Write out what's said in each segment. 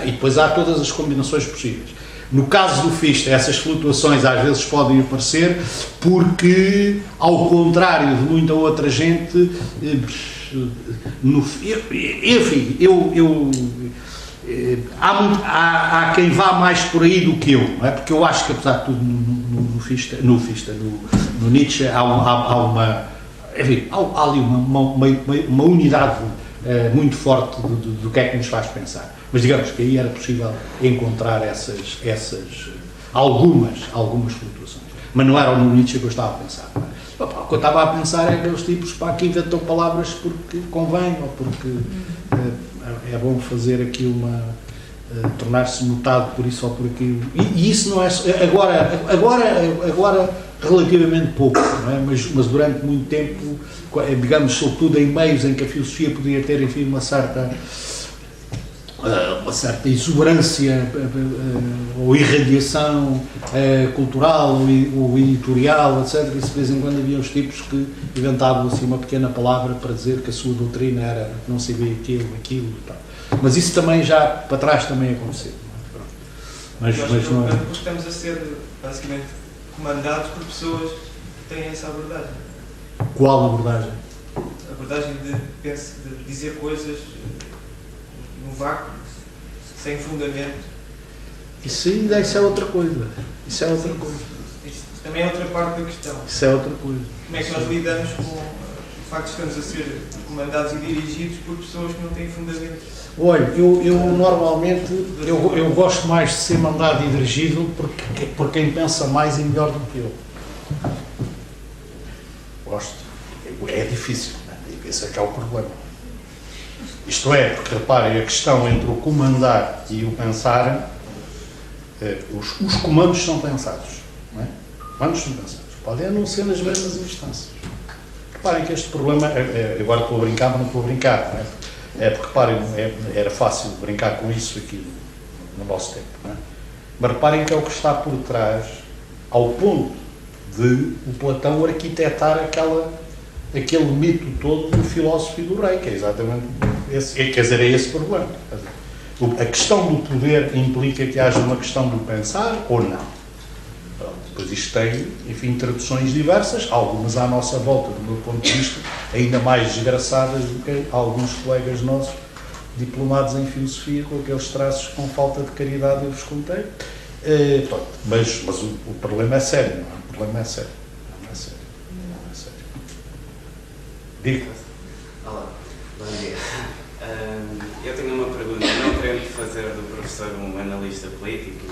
E depois há todas as combinações possíveis. No caso do Fichte, essas flutuações às vezes podem aparecer porque, ao contrário de muita outra gente, enfim, há quem vá mais por aí do que eu, não é? Porque eu acho que, apesar de tudo, no Nietzsche há uma, enfim, há ali uma unidade muito forte do que é que nos faz pensar. Mas digamos que aí era possível encontrar algumas flutuações. Mas não era no Nietzsche que eu estava a pensar. O que eu estava a pensar é aqueles tipos que inventam palavras porque convém, ou porque é bom fazer aqui tornar-se notado por isso ou por aquilo. E isso não é... Agora relativamente pouco, não é? Mas durante muito tempo, digamos, sobretudo em meios em que a filosofia podia ter, enfim, uma certa exuberância ou irradiação cultural ou editorial, etc. E de vez em quando havia os tipos que inventavam assim uma pequena palavra para dizer que a sua doutrina era não se vê aquilo e tal. Mas isso também já, para trás, também aconteceu. Mas não é... Estamos a ser, basicamente, comandados por pessoas que têm essa abordagem. Qual abordagem? A abordagem de dizer coisas no vácuo, sem fundamento. Isso é outra coisa. Isso também é outra parte da questão. Isso é outra coisa. Como é que nós lidamos com o facto de estamos a ser comandados e dirigidos por pessoas que não têm fundamento? Olha, eu normalmente eu gosto mais de ser mandado e dirigido por quem pensa mais e melhor do que eu. Gosto. É difícil, não é? Esse é que é o problema. Isto é, porque reparem, a questão entre o comandar e o pensar, os comandos são pensados, não é? Comandos são pensados. Podem não ser nas mesmas instâncias. Reparem que este problema, agora estou a brincar, mas não estou a brincar, não é? É porque, reparem, era fácil brincar com isso aqui no nosso tempo, não é? Mas reparem que é o que está por trás, ao ponto de o Platão arquitetar aquele mito todo do filósofo e do rei, que é exatamente esse, quer dizer, é esse problema. A questão do poder implica que haja uma questão do pensar ou não. Pronto, depois isto tem, enfim, traduções diversas, algumas à nossa volta, do meu ponto de vista, ainda mais desgraçadas do que alguns colegas nossos diplomados em filosofia, com aqueles traços com falta de caridade eu vos contei. Pronto, mas o problema é sério, não é? O problema é sério. Diga. Olá, bom dia. Eu tenho uma pergunta, não querendo fazer do professor um analista político,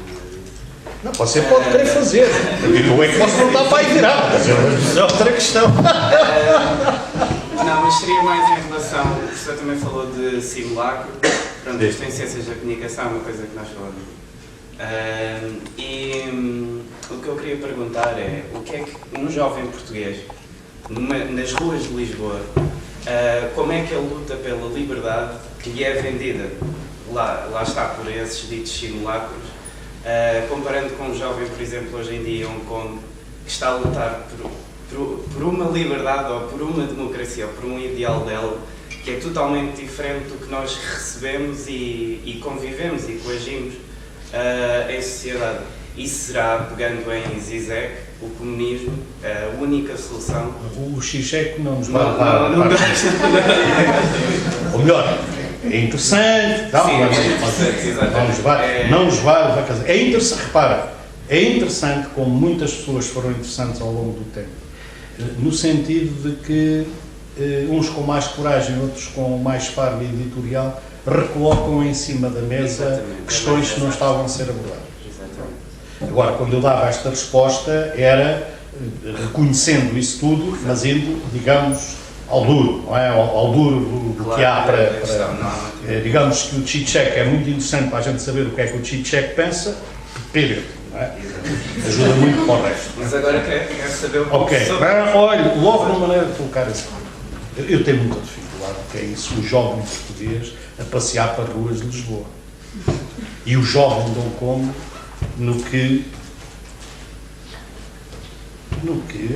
Não, você pode querer fazer. Eu é que posso não estar para aí virado, mas é outra questão. Não, mas seria mais em relação, o professor também falou de simulacro, pronto, isto em ciências da comunicação é uma coisa que nós falamos. O que eu queria perguntar é, o que é que um jovem português, nas ruas de Lisboa, como é que ele luta pela liberdade que lhe é vendida, lá está, por esses ditos simulacros, comparando com um jovem, por exemplo, hoje em dia, em Hong Kong, que está a lutar por uma liberdade ou por uma democracia ou por um ideal dela que é totalmente diferente do que nós recebemos e convivemos e coagimos em sociedade. E será, pegando em Zizek, o comunismo a única solução? O Zizek não nos vai levar. Ou melhor, é interessante, não nos vai levar a casa. É interessante, repara, é interessante como muitas pessoas foram interessantes ao longo do tempo, no sentido de que uns com mais coragem, outros com mais farda editorial, recolocam em cima da mesa questões que não estavam a ser abordadas. Agora, quando eu dava esta resposta, era reconhecendo isso tudo, mas indo, digamos, ao duro, não é? Ao duro do que há para digamos que o Zizek é muito interessante para a gente saber o que é que o Zizek pensa, pega, não é? Ajuda muito para o resto. Mas agora quero saber o que Ok, olha, logo uma maneira de colocar isso. Eu tenho muita dificuldade, que é isso, o jovem português a passear para as ruas de Lisboa. E o jovem de Hong Kong no que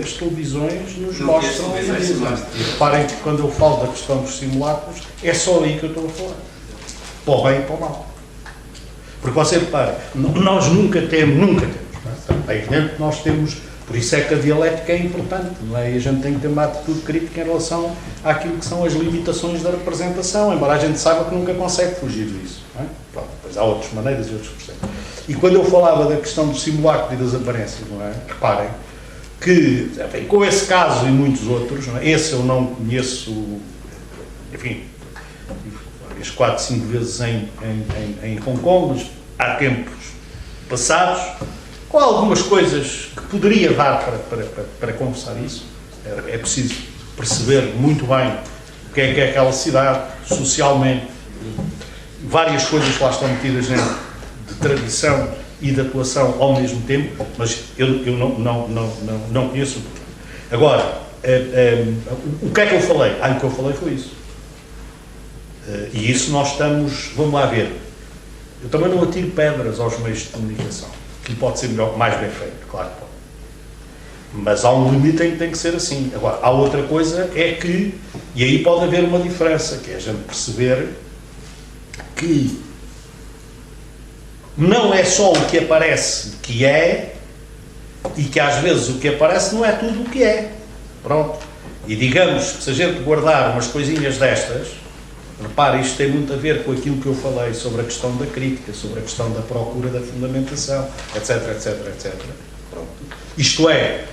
as televisões nos mostram. E reparem que quando eu falo da questão dos simulacros, é só aí que eu estou a falar. Para o bem e para o mal. Porque você repara, nós nunca temos, não é? É evidente que nós temos, por isso é que a dialética é importante, não é? E a gente tem que ter uma atitude crítica em relação àquilo que são as limitações da representação, embora a gente saiba que nunca consegue fugir disso, não é? Pronto, depois há outras maneiras e outros processos. E quando eu falava da questão do simulacro e das aparências, não é? Reparem que, enfim, com esse caso e muitos outros, não é? Esse eu não conheço, enfim, as 4, 5 vezes em Hong Kong, mas há tempos passados, com algumas coisas que poderia dar para conversar isso. É preciso perceber muito bem o que é aquela cidade, socialmente, várias coisas que lá estão metidas dentro de tradição e de atuação ao mesmo tempo, mas eu não conheço. Agora, o que é que eu falei? O que eu falei foi isso. E isso nós estamos, vamos lá ver, eu também não atiro pedras aos meios de comunicação, que pode ser melhor, mais bem feito, claro que pode. Mas há um limite em que tem que ser assim. Agora, há outra coisa, é que, e aí pode haver uma diferença, que é a gente perceber que não é só o que aparece que é, e que às vezes o que aparece não é tudo o que é. Pronto. E digamos que se a gente guardar umas coisinhas destas, repare, isto tem muito a ver com aquilo que eu falei sobre a questão da crítica, sobre a questão da procura da fundamentação, etc, etc, etc. Pronto. Isto é,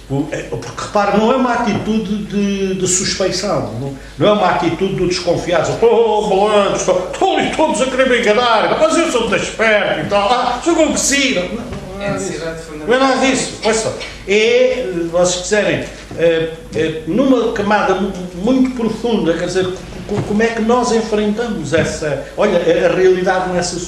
porque repare, não é uma atitude de suspeição, não é uma atitude do desconfiado, malandros, estão ali todos a querer me enganar, mas eu sou muito esperto e tal, sou conhecido. Não é nada disso. É, vocês quiserem, numa camada muito profunda, quer dizer, como é que nós enfrentamos a realidade nessa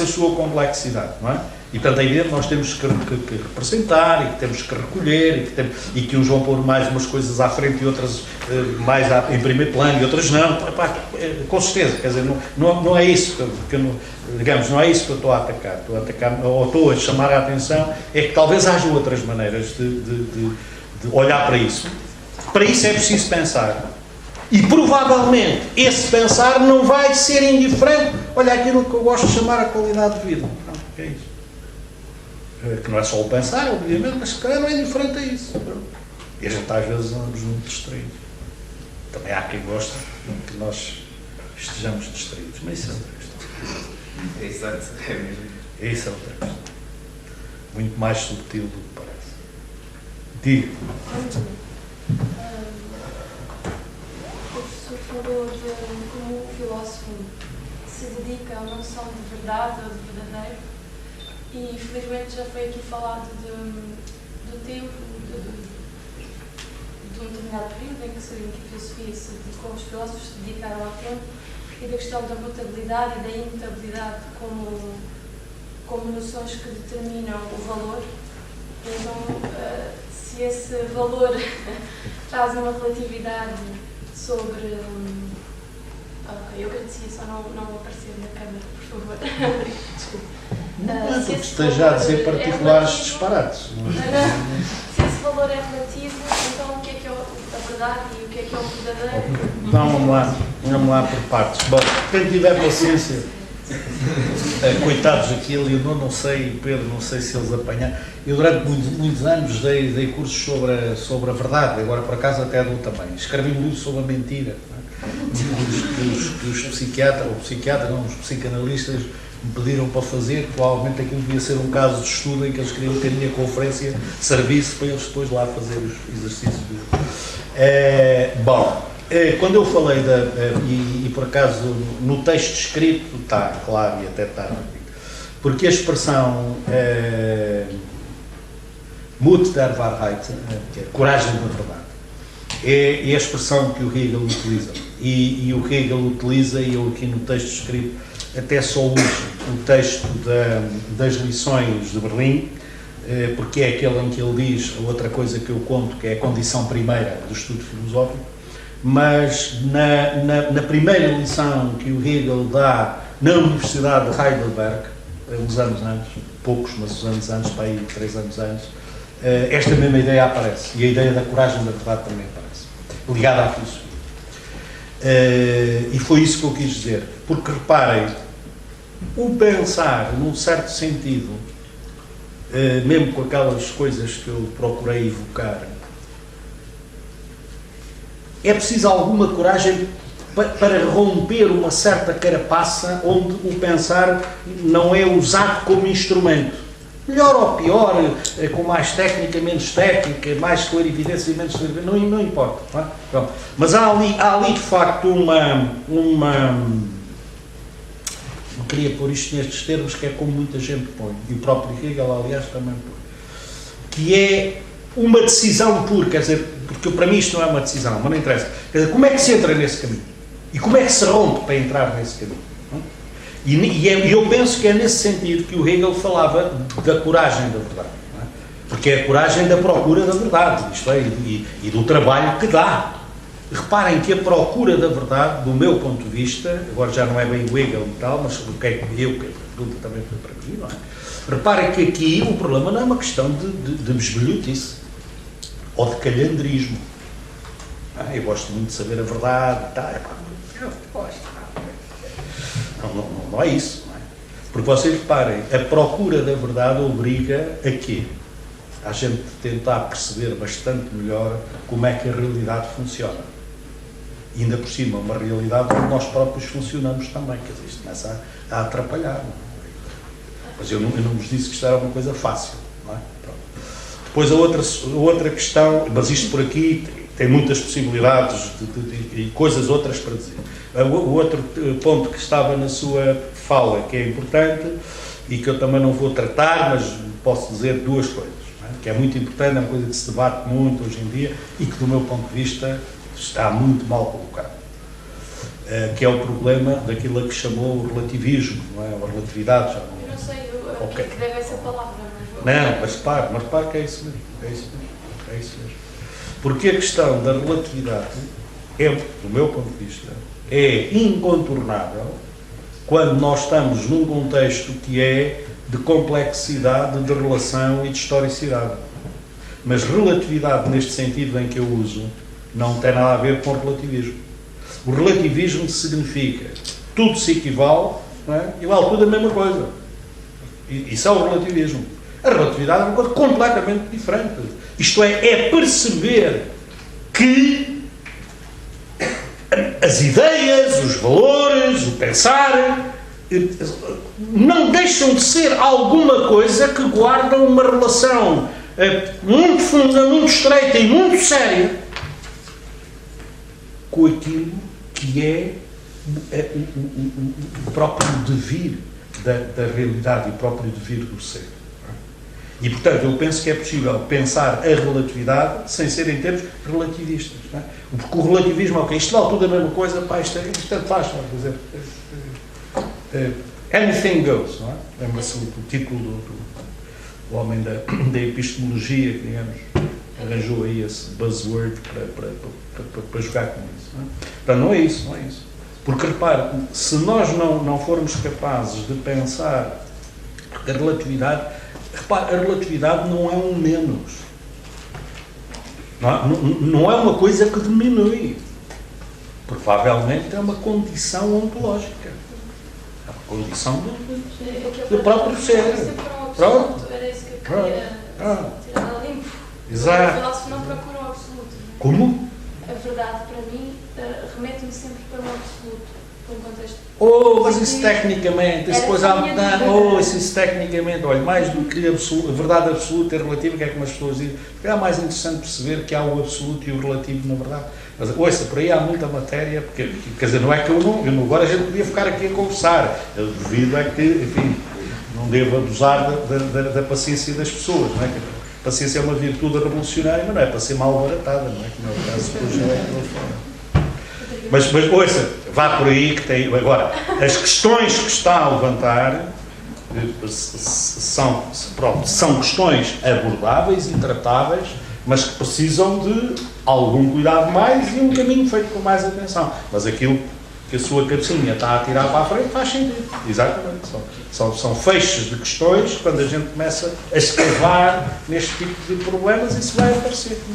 sua complexidade, não é? E, portanto, a ideia nós temos que representar, e que temos que recolher, e que uns vão pôr mais umas coisas à frente e outras mais em primeiro plano e outras não. Com certeza, quer dizer, não é isso digamos, não é isso que eu estou a atacar. Estou a atacar, ou estou a chamar a atenção, é que talvez haja outras maneiras de olhar para isso. Para isso é preciso pensar. E provavelmente esse pensar não vai ser indiferente. Olha, aquilo que eu gosto de chamar a qualidade de vida. Pronto, é isso. Que não é só o pensar, obviamente, mas se calhar não é indiferente a isso. E a gente às vezes andamos muito distraídos. Também há quem goste que nós estejamos distraídos, mas isso é outra questão. Exato, é mesmo. Isso é outra questão. Muito mais subtil do que parece. Diga. O professor falou de como o filósofo se dedica a uma noção de verdade ou de verdadeiro. E infelizmente já foi aqui falado do tempo, de um determinado período em que a filosofia os filósofos se dedicaram ao tempo, e da questão da mutabilidade e da imutabilidade como noções que determinam o valor. Então, se esse valor traz uma relatividade sobre... Ok, eu agradecia só não aparecer na câmara, por favor. Desculpe. Não é porque esteja a dizer particulares disparates. Se esse valor é relativo, então o que é a verdade e o que é o verdadeiro? Vamos lá por partes. Bom, quem tiver paciência, coitados daquilo, eu não sei, Pedro, não sei se eles apanharam. Eu durante muitos anos dei cursos sobre a verdade, agora por acaso até dou também. Escrevi um livro sobre a mentira. Os psicanalistas me pediram para fazer, provavelmente aquilo devia ser um caso de estudo em que eles queriam que a minha conferência servisse para eles depois lá fazer os exercícios. Quando eu falei e por acaso no texto escrito está claro e até está, porque a expressão Mut der Wahrheit, que é coragem da verdade, é a expressão que o Hegel utiliza. E o Hegel utiliza, e eu aqui no texto escrito até só uso o texto das lições de Berlim, porque é aquele em que ele diz a outra coisa que eu conto, que é a condição primeira do estudo filosófico, mas na primeira lição que o Hegel dá na Universidade de Heidelberg, uns anos antes, poucos, mas uns anos antes, para aí 3 anos antes, esta mesma ideia aparece, e a ideia da coragem da verdade também aparece, ligada à filosofia. E foi isso que eu quis dizer, porque reparem, o pensar, num certo sentido, mesmo com aquelas coisas que eu procurei evocar, é preciso alguma coragem para romper uma certa carapaça onde o pensar não é usado como instrumento. Melhor ou pior, com mais técnica, menos técnica, mais clarividência e menos clarividência, não importa. Não é? Pronto. Mas há ali de facto não queria pôr isto nestes termos, que é como muita gente põe, e o próprio Hegel, aliás, também põe, que é uma decisão pura, quer dizer, porque para mim isto não é uma decisão, mas não interessa. Quer dizer, como é que se entra nesse caminho? E como é que se rompe para entrar nesse caminho? E eu penso que é nesse sentido que o Hegel falava da coragem da verdade. Não é? Porque é a coragem da procura da verdade, isto é, e do trabalho que dá. Reparem que a procura da verdade, do meu ponto de vista, agora já não é bem o Hegel e tal, mas o que é que a pergunta também foi para mim, não é? Reparem que aqui o problema não é uma questão de besbelhutice ou de calhandrismo. Eu gosto muito de saber a verdade, tá? Eu gosto. Não é isso, não é? Porque vocês reparem, a procura da verdade obriga a quê? A gente tentar perceber bastante melhor como é que a realidade funciona. E ainda por cima, uma realidade onde nós próprios funcionamos também, quer dizer, isto começa a atrapalhar. Não é? Mas eu não vos disse que isto era uma coisa fácil, não é? Depois a outra questão, mas isto por aqui tem muitas possibilidades e coisas outras para dizer. O outro ponto que estava na sua fala, que é importante e que eu também não vou tratar, mas posso dizer duas coisas, não é? Que é muito importante, é uma coisa que se debate muito hoje em dia e que, do meu ponto de vista, está muito mal colocado, que é o problema daquilo a que chamou o relativismo, não é? A relatividade já não... Eu não sei o que deve essa palavra, mas... Não, mas repare que é isso mesmo, é isso mesmo. Porque a questão da relatividade, do meu ponto de vista, é incontornável quando nós estamos num contexto que é de complexidade, de relação e de historicidade. Mas relatividade, neste sentido em que eu uso, não tem nada a ver com relativismo. O relativismo significa tudo se equivale, não é? E vale tudo a mesma coisa. Isso é o relativismo. A relatividade é uma coisa completamente diferente. Isto é perceber que as ideias, os valores, o pensar, não deixam de ser alguma coisa que guardam uma relação muito funda, muito estreita e muito séria com aquilo que é o próprio devir da realidade e o próprio devir do ser. E, portanto, eu penso que é possível pensar a relatividade sem ser em termos relativistas. Não é? Porque o relativismo é o quê? Isto vale tudo a mesma coisa, pá, isto é fácil, por exemplo. Anything goes, não é? Lembra-se o título do homem da epistemologia que, digamos, arranjou aí esse buzzword para jogar com isso. Não é? Portanto, não é isso. Porque, repare, se nós não formos capazes de pensar a relatividade, repare, a relatividade não é um menos. Não é uma coisa que diminui. Provavelmente é uma condição ontológica. É uma condição do próprio ser. Pronto. Era isso que eu queria tirar a limpo. Exato. O filósofo não procura o absoluto. Como? A verdade, para mim, remete-me sempre para o absoluto, para um contexto. Mas isso tecnicamente, isso tecnicamente, olha, mais do que a verdade absoluta e relativa, que é como as pessoas dizem, é mais interessante perceber que há o absoluto e o relativo na verdade. Mas, ouça, por aí há muita matéria, porque, quer dizer, não é que eu não agora a gente podia ficar aqui a conversar, eu duvido é que, enfim, não devo abusar da paciência das pessoas, não é? A paciência é uma virtude revolucionária, mas não é para ser mal baratada, não é? Como é o caso de hoje é que mas ouça, vá por aí que tem... Agora, as questões que está a levantar são questões abordáveis e tratáveis, mas que precisam de algum cuidado mais e um caminho feito com mais atenção. Mas aquilo que a sua cabecinha está a tirar para a frente faz sentido. Exatamente. São feixes de questões, quando a gente começa a escavar neste tipo de problemas, isso vai aparecer.